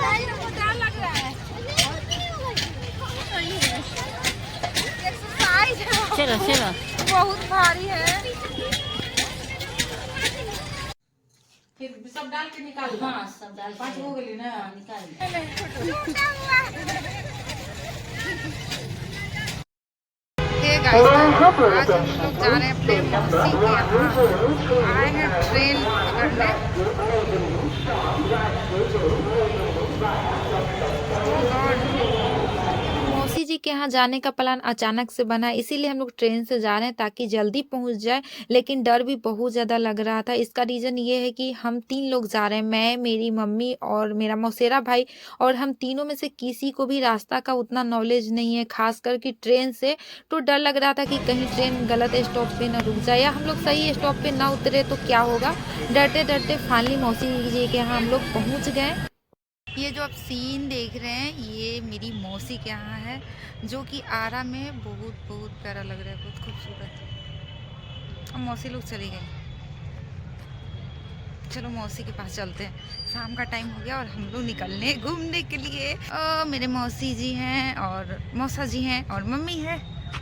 डर लग रहा है। एक्सरसाइज है, चलो चलो बहुत भारी है। फिर सब डाल के निकाल। हाँ सब डाल पाँच हो गई ना। निकाल। हे गाइस, आज हम लोग जा रहे हैं अपने मौसी के यहाँ। आए हैं ट्रेन पकड़ने। मौसी जी के यहाँ जाने का प्लान अचानक से बना, इसीलिए हम लोग ट्रेन से जा रहे हैं ताकि जल्दी पहुँच जाए। लेकिन डर भी बहुत ज़्यादा लग रहा था। इसका रीज़न ये है कि हम 3 लोग जा रहे हैं, मैं, मेरी मम्मी और मेरा मौसेरा भाई। और हम तीनों में से किसी को भी रास्ता का उतना नॉलेज नहीं है, खास करके ट्रेन से। तो डर लग रहा था कि कहीं ट्रेन गलत स्टॉप पे ना रुक जाए या हम लोग सही स्टॉप पे ना उतरे तो क्या होगा। डरते डरते फाइनली मौसी जी के यहाँ हम लोग पहुँच गए। ये जो आप सीन देख रहे हैं ये मेरी मौसी के यहाँ है, जो कि आरा में बहुत प्यारा लग रहा है, बहुत खूबसूरत। अब मौसी लोग चली गई, चलो मौसी के पास चलते हैं। शाम का टाइम हो गया और हम लोग निकलने घूमने के लिए। मेरे मौसी जी हैं और मौसा जी हैं और मम्मी है।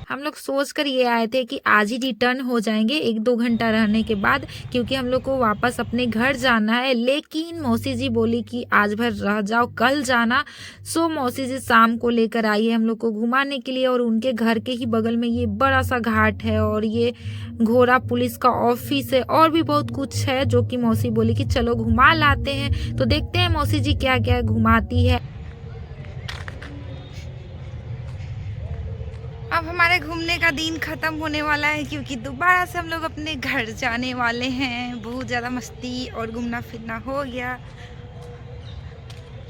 हम लोग सोच कर ये आए थे कि आज ही रिटर्न हो जाएंगे 1-2 घंटा रहने के बाद, क्योंकि हम लोग को वापस अपने घर जाना है। लेकिन मौसी जी बोली कि आज भर रह जाओ, कल जाना। सो मौसी जी शाम को लेकर आई है हम लोग को घुमाने के लिए। और उनके घर के ही बगल में ये बड़ा सा घाट है और ये घोड़ा पुलिस का ऑफिस है और भी बहुत कुछ है, जो कि मौसी बोली कि चलो घुमा लाते हैं। तो देखते हैं मौसी जी क्या क्या घुमाती है। अब हमारे घूमने का दिन ख़त्म होने वाला है, क्योंकि दोबारा से हम लोग अपने घर जाने वाले हैं। बहुत ज़्यादा मस्ती और घूमना फिरना हो गया।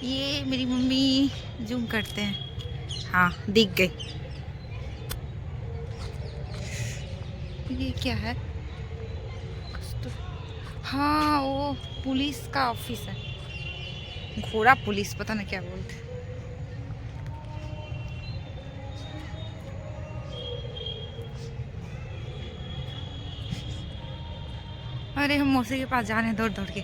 ये मेरी मम्मी जूम करते हैं, हाँ दिख गई। ये क्या है? हाँ वो पुलिस का ऑफिस है, घोड़ा पुलिस, पता नहीं क्या बोलते। अरे हम मौसी के पास जा रहे हैं दौड़ दौड़ के।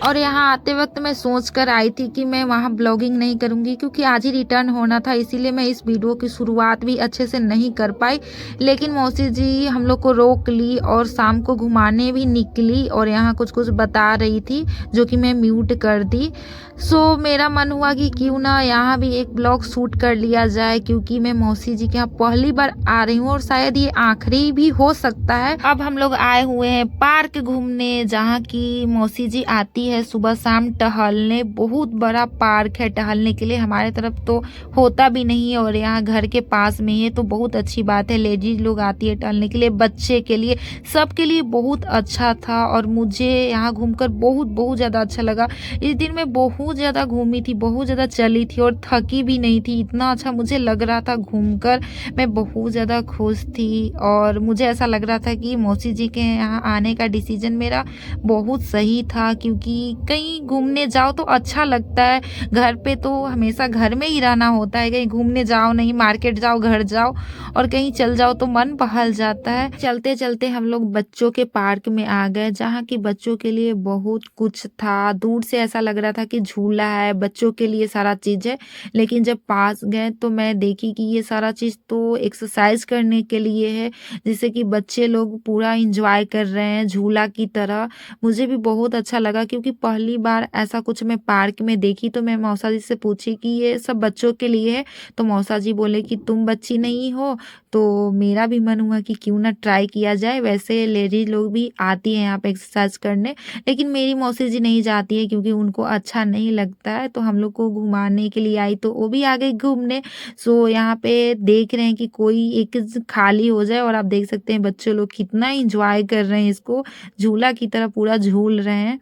और यहाँ आते वक्त मैं सोच कर आई थी कि मैं वहाँ ब्लॉगिंग नहीं करूँगी, क्योंकि आज ही रिटर्न होना था, इसीलिए मैं इस वीडियो की शुरुआत भी अच्छे से नहीं कर पाई। लेकिन मौसी जी हम लोग को रोक ली और शाम को घुमाने भी निकली और यहाँ कुछ कुछ बता रही थी, जो कि मैं म्यूट कर दी। सो मेरा मन हुआ कि क्यों ना यहाँ भी एक ब्लॉग शूट कर लिया जाए, क्योंकि मैं मौसी जी के यहाँ पहली बार आ रही हूँ और शायद ये आखिरी भी हो सकता है। अब हम लोग आए हुए हैं पार्क घूमने, जहाँ की मौसी जी आती है सुबह शाम टहलने। बहुत बड़ा पार्क है टहलने के लिए, हमारे तरफ तो होता भी नहीं है और यहाँ घर के पास में ही है, तो बहुत अच्छी बात है। लेडीज लोग आती है टहलने के लिए, बच्चे के लिए, सबके लिए बहुत अच्छा था। और मुझे यहाँ घूमकर बहुत ज़्यादा अच्छा लगा। इस दिन मैं बहुत ज़्यादा घूमी थी, बहुत ज़्यादा चली थी और थकी भी नहीं थी। इतना अच्छा मुझे लग रहा था घूमकर, मैं बहुत ज़्यादा खुश थी। और मुझे ऐसा लग रहा था कि मौसी जी के यहाँ आने का डिसीजन मेरा बहुत सही था, क्योंकि कहीं घूमने जाओ तो अच्छा लगता है। घर पे तो हमेशा घर में ही रहना होता है, कहीं घूमने जाओ नहीं, मार्केट जाओ, घर जाओ और कहीं चल जाओ तो मन बहल जाता है। चलते चलते हम लोग बच्चों के पार्क में आ गए, जहाँ की बच्चों के लिए बहुत कुछ था। दूर से ऐसा लग रहा था कि झूला है, बच्चों के लिए सारा चीज़ है। लेकिन जब पास गए तो मैं देखी कि ये सारा चीज़ तो एक्सरसाइज करने के लिए है, जिससे कि बच्चे लोग पूरा इंजॉय कर रहे हैं झूला की तरह। मुझे भी बहुत अच्छा लगा, क्योंकि पहली बार ऐसा कुछ मैं पार्क में देखी। तो मैं मौसा जी से पूछी कि ये सब बच्चों के लिए है, तो मौसा जी बोले कि तुम बच्ची नहीं हो। तो मेरा भी मन हुआ कि क्यों ना ट्राई किया जाए। वैसे लेडीज लोग भी आती हैं यहाँ पे एक्सरसाइज करने, लेकिन मेरी मौसी जी नहीं जाती है, क्योंकि उनको अच्छा नहीं लगता है। तो हम लोग को घुमाने के लिए आई तो वो भी आ गई घूमने। सो यहाँ पे देख रहे हैं कि कोई एक खाली हो जाए, और आप देख सकते हैं बच्चे लोग कितना इंजॉय कर रहे हैं, इसको झूला की तरह पूरा झूल रहे हैं।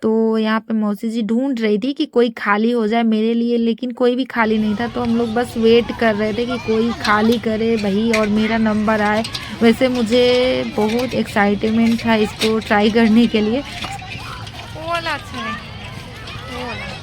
तो यहाँ पे मौसी जी ढूंढ रही थी कि कोई खाली हो जाए मेरे लिए, लेकिन कोई भी खाली नहीं था। तो हम लोग बस वेट कर रहे थे कि कोई खाली करे भाई और मेरा नंबर आए। वैसे मुझे बहुत एक्साइटमेंट था इसको ट्राई करने के लिए। ओला अच्छा है, ओला।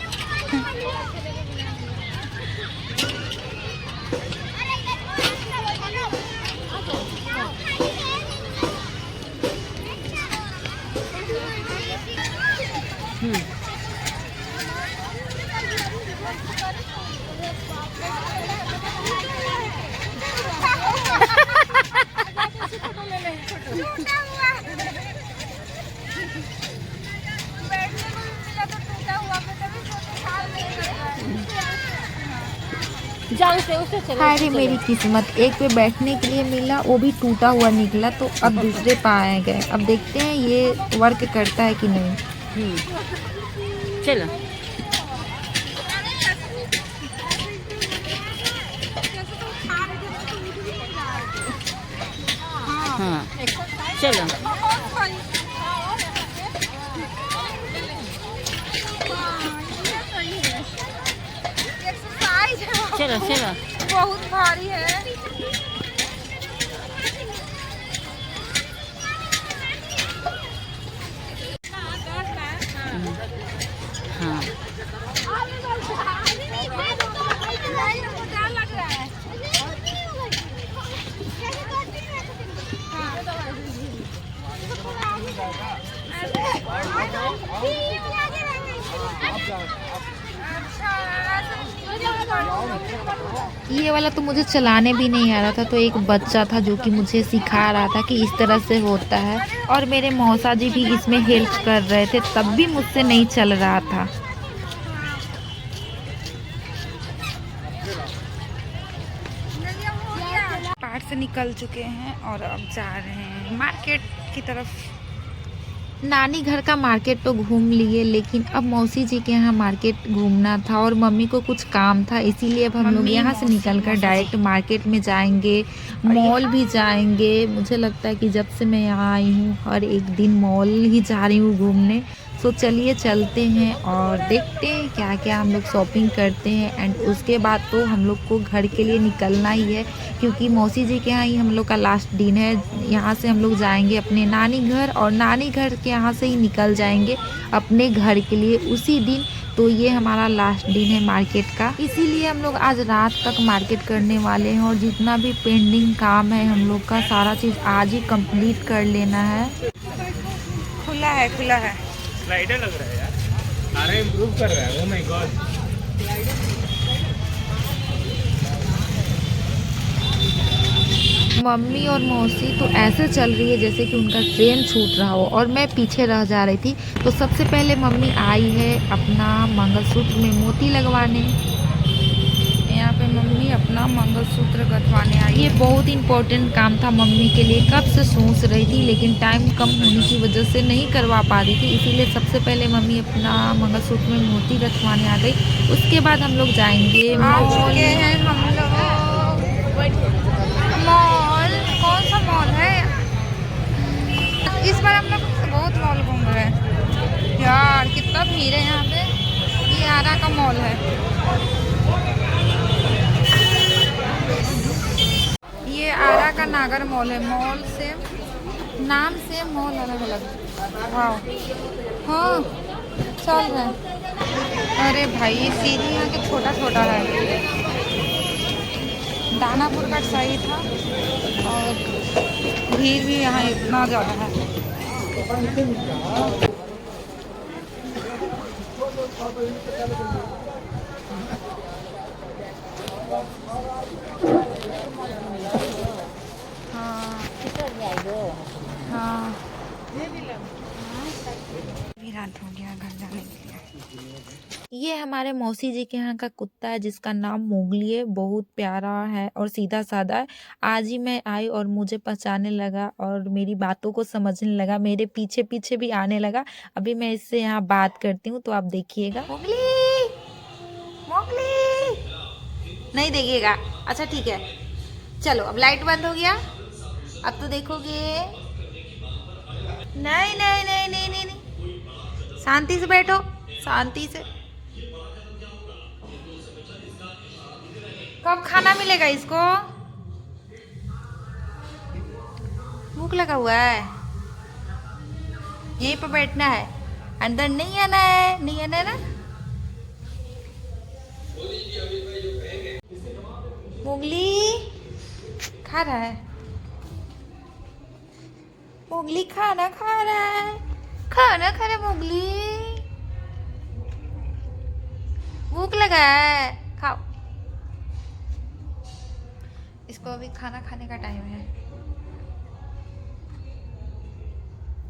जाओ उसे चलो। हाय रे मेरी किस्मत, एक पे बैठने के लिए मिला वो भी टूटा हुआ निकला, तो अब दूसरे पे आए गए। अब देखते हैं ये वर्क करता है कि नहीं। चलो हाँ चलो चलो चलो बहुत भारी है। हाँ ये वाला तो मुझे चलाने भी नहीं आ रहा था, तो एक बच्चा था जो कि मुझे सिखा रहा था कि इस तरह से होता है, और मेरे मौसा जी भी इसमें हेल्प कर रहे थे, तब भी मुझसे नहीं चल रहा था। पार्ट से निकल चुके हैं और अब जा रहे हैं मार्केट की तरफ। नानी घर का मार्केट तो घूम लिए, लेकिन अब मौसी जी के यहाँ मार्केट घूमना था और मम्मी को कुछ काम था, इसीलिए अब हम लोग यहाँ से निकलकर डायरेक्ट मार्केट में जाएंगे, मॉल भी जाएंगे। मुझे लगता है कि जब से मैं यहाँ आई हूँ हर एक दिन मॉल ही जा रही हूँ घूमने। तो चलिए चलते हैं और देखते हैं क्या क्या हम लोग शॉपिंग करते हैं, एंड उसके बाद तो हम लोग को घर के लिए निकलना ही है, क्योंकि मौसी जी के यहाँ ही हम लोग का लास्ट दिन है। यहाँ से हम लोग जाएंगे अपने नानी घर, और नानी घर के यहाँ से ही निकल जाएंगे अपने घर के लिए उसी दिन। तो ये हमारा लास्ट दिन है मार्केट का, इसीलिए हम लोग आज रात तक मार्केट करने वाले हैं, और जितना भी पेंडिंग काम है हम लोग का सारा चीज़ आज ही कंप्लीट कर लेना है। खुला है, खुला है। स्लाइडर लग रहा है यार, अरे इम्प्रूव कर रहा है। ओ माय गॉड, मम्मी और मौसी तो ऐसे चल रही है जैसे कि उनका ट्रेन छूट रहा हो, और मैं पीछे रह जा रही थी। तो सबसे पहले मम्मी आई है अपना मंगलसूत्र में मोती लगवाने। यहाँ पे मम्मी अपना मंगलसूत्र गंथवाने आई। ये बहुत इम्पोर्टेंट काम था मम्मी के लिए, कब से सोच रही थी, लेकिन टाइम कम होने की वजह से नहीं करवा पा रही थी, इसीलिए सबसे पहले मम्मी अपना मंगलसूत्र में मोती गंथवाने आ गई। उसके बाद हम लोग जाएंगे मॉल। हम लोग मॉल, कौन सा मॉल है इस बार? हम लोग बहुत मॉल घूम रहे हैं यार, कितना भीड़ है यहाँ पे। ये आरा का मॉल है, ये आरा का नागर मॉल है। मॉल से नाम से मॉल अलग अलग। वाह, हाँ चल रहे हैं। अरे भाई ये सीढ़ी यहाँ के छोटा छोटा है। दानापुर का सही था, और भीड़ भी यहाँ इतना ज़्यादा है। हाँ भी रात हो गया घर जाने के लिए। ये हमारे मौसी जी के यहाँ का कुत्ता है जिसका नाम मोगली है, बहुत प्यारा है और सीधा साधा है। आज ही मैं आई और मुझे पहचानने लगा और मेरी बातों को समझने लगा, मेरे पीछे पीछे भी आने लगा। अभी मैं इससे यहाँ बात करती हूँ तो आप देखिएगा। मोगली, मोगली नहीं देखिएगा, अच्छा ठीक है। चलो अब लाइट बंद हो गया, अब तो देखोगे। नहीं नहीं नहीं नहीं नहीं, नहीं। शांति से बैठो, शांति से। कब खाना मिलेगा इसको? भूख लगा हुआ है, यहीं पर बैठना है, अंदर नहीं आना है, नहीं आना है ना। मोगली खा रहा है, मोगली खाना खा रहा है, खाना खा रहा है मोगली। भूख लगा है, खाओ। इसको अभी खाना खाने का टाइम है।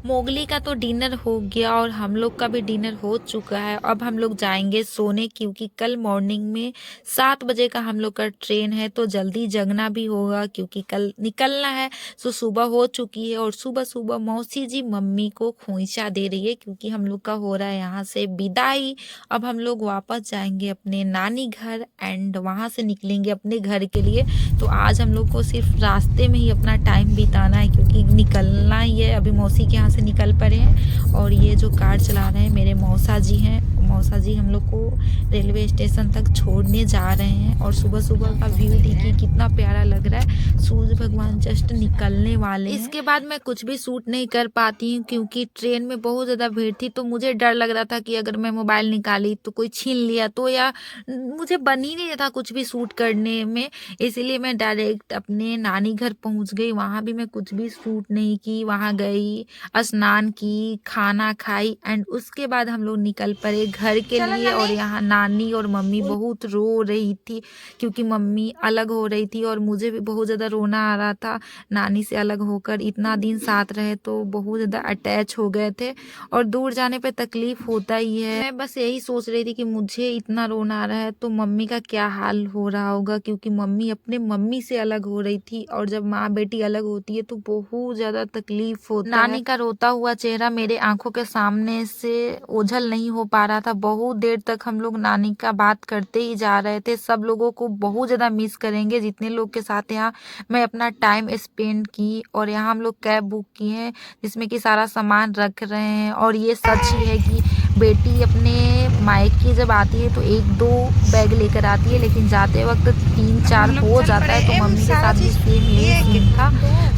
मोगली का तो डिनर हो गया और हम लोग का भी डिनर हो चुका है। अब हम लोग जाएंगे सोने, क्योंकि कल मॉर्निंग में 7 बजे का हम लोग का ट्रेन है, तो जल्दी जगना भी होगा क्योंकि कल निकलना है। सो सुबह हो चुकी है और सुबह सुबह मौसी जी मम्मी को खोइंचा दे रही है क्योंकि हम लोग का हो रहा है यहाँ से विदाई। अब हम लोग वापस जाएंगे अपने नानी घर एंड वहाँ से निकलेंगे अपने घर के लिए। तो आज हम लोग को सिर्फ रास्ते में ही अपना टाइम बिताना है क्योंकि निकलना ही है। अभी मौसी के यहाँ से निकल पड़े हैं और ये जो कार चला रहे हैं मेरे मौसा जी हैं। मौसा जी हम लोग को रेलवे स्टेशन तक छोड़ने जा रहे हैं और सुबह सुबह का व्यू देखिए कितना प्यारा लग रहा है। सूरज भगवान जस्ट निकलने वाले हैं। इसके बाद मैं कुछ भी शूट नहीं कर पाती हूँ क्योंकि ट्रेन में बहुत ज़्यादा भीड़ थी, तो मुझे डर लग रहा था कि अगर मैं मोबाइल निकाली तो कोई छीन लिया तो, या मुझे बन ही नहीं था कुछ भी शूट करने में। इसीलिए मैं डायरेक्ट अपने नानी घर पहुँच गई। वहाँ भी मैं कुछ भी शूट नहीं की। वहाँ गई, स्नान की, खाना खाई एंड उसके बाद हम लोग निकल पड़े घर के लिए। और यहाँ नानी और मम्मी बहुत रो रही थी क्योंकि मम्मी अलग हो रही थी और मुझे भी बहुत ज़्यादा रोना आ रहा था। नानी से अलग होकर इतना दिन साथ रहे तो बहुत ज़्यादा अटैच हो गए थे और दूर जाने पे तकलीफ होता ही है। मैं बस यही सोच रही थी कि मुझे इतना रोना आ रहा है तो मम्मी का क्या हाल हो रहा होगा, क्योंकि मम्मी अपने मम्मी से अलग हो रही थी और जब माँ बेटी अलग होती है तो बहुत ज़्यादा तकलीफ होता है। नानी का रोता हुआ चेहरा मेरे आंखों के सामने से ओझल नहीं हो पा रहा था। बहुत देर तक हम लोग नानी का बात करते ही जा रहे थे। सब लोगों को बहुत ज़्यादा मिस करेंगे जितने लोग के साथ यहाँ मैं अपना टाइम स्पेंड की। और यहाँ हम लोग कैब बुक की है जिसमें कि सारा सामान रख रहे हैं। और ये सच ही है कि बेटी अपने मायके जब आती है तो 1-2 बैग लेकर आती है, लेकिन जाते वक्त 3-4 हो जाता है। तो मम्मी के साथ भी सेम यही सीन था।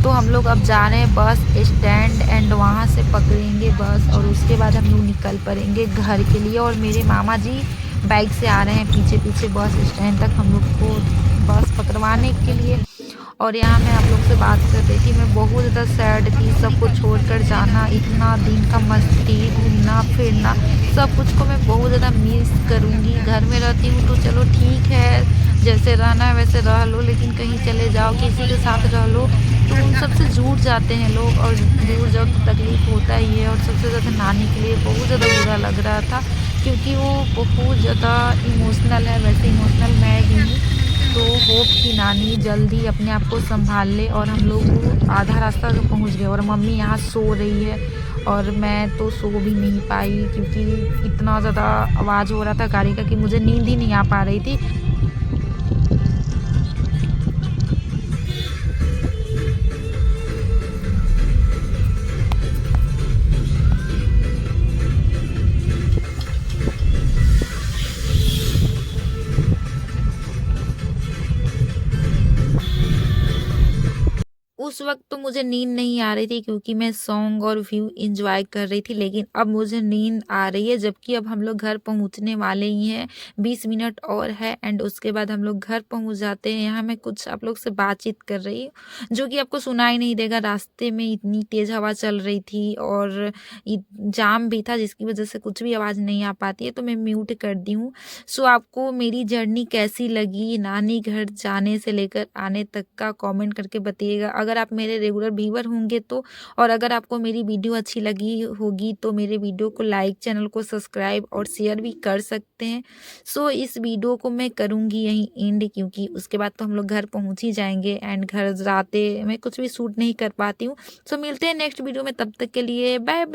तो हम लोग अब जा रहे हैं बस स्टैंड एंड वहाँ से पकड़ेंगे बस और उसके बाद हम लोग निकल पड़ेंगे घर के लिए। और मेरे मामा जी बाइक से आ रहे हैं पीछे पीछे बस स्टैंड तक हम लोग को बस पकड़वाने के लिए। और यहाँ मैं आप लोग से बात कर रही थी, मैं बहुत ज़्यादा सैड थी। सब कुछ छोड़कर जाना, इतना दिन का मस्ती, घूमना फिरना, सब कुछ को मैं बहुत ज़्यादा मिस करूँगी। घर में रहती हूँ तो चलो ठीक है, जैसे रहना है वैसे रह लो, लेकिन कहीं चले जाओ किसी के साथ रह लो तो उन सबसे जुड़ जाते हैं लोग और दूर जाओ तो तकलीफ़ होता ही है। और सबसे ज़्यादा नानी के लिए बहुत ज़्यादा बुरा लग रहा था क्योंकि वो बहुत ज़्यादा इमोशनल है। वैसे इमोशनल मैं भी हूँ, तो होप कि नानी जल्दी अपने आप को संभाल ले। और हम लोग आधा रास्ता तक पहुंच गए और मम्मी यहाँ सो रही है और मैं तो सो भी नहीं पाई क्योंकि इतना ज़्यादा आवाज़ हो रहा था गाड़ी का कि मुझे नींद ही नहीं आ पा रही थी। उस वक्त तो मुझे नींद नहीं आ रही थी क्योंकि मैं सॉन्ग और व्यू एंजॉय कर रही थी, लेकिन अब मुझे नींद आ रही है। जबकि अब हम लोग घर पहुंचने वाले ही हैं, 20 मिनट और है एंड उसके बाद हम लोग घर पहुंच जाते हैं। यहाँ मैं कुछ आप लोग से बातचीत कर रही हूँ जो कि आपको सुनाई नहीं देगा। रास्ते में इतनी तेज़ हवा चल रही थी और जाम भी था जिसकी वजह से कुछ भी आवाज़ नहीं आ पाती है, तो मैं म्यूट कर दी हूँ। सो आपको मेरी जर्नी कैसी लगी नानी घर जाने से लेकर आने तक का कमेंट करके बताइएगा। अगर आप मेरे रेगुलर व्यूअर होंगे तो, और अगर आपको मेरी वीडियो अच्छी लगी होगी तो मेरे वीडियो को लाइक, चैनल को सब्सक्राइब और शेयर भी कर सकते हैं। सो इस वीडियो को मैं करूँगी यहीं एंड क्योंकि उसके बाद तो हम लोग घर पहुँच ही जाएंगे एंड घर जाते मैं कुछ भी शूट नहीं कर पाती हूँ। सो मिलते हैं नेक्स्ट वीडियो में, तब तक के लिए बाय बाय।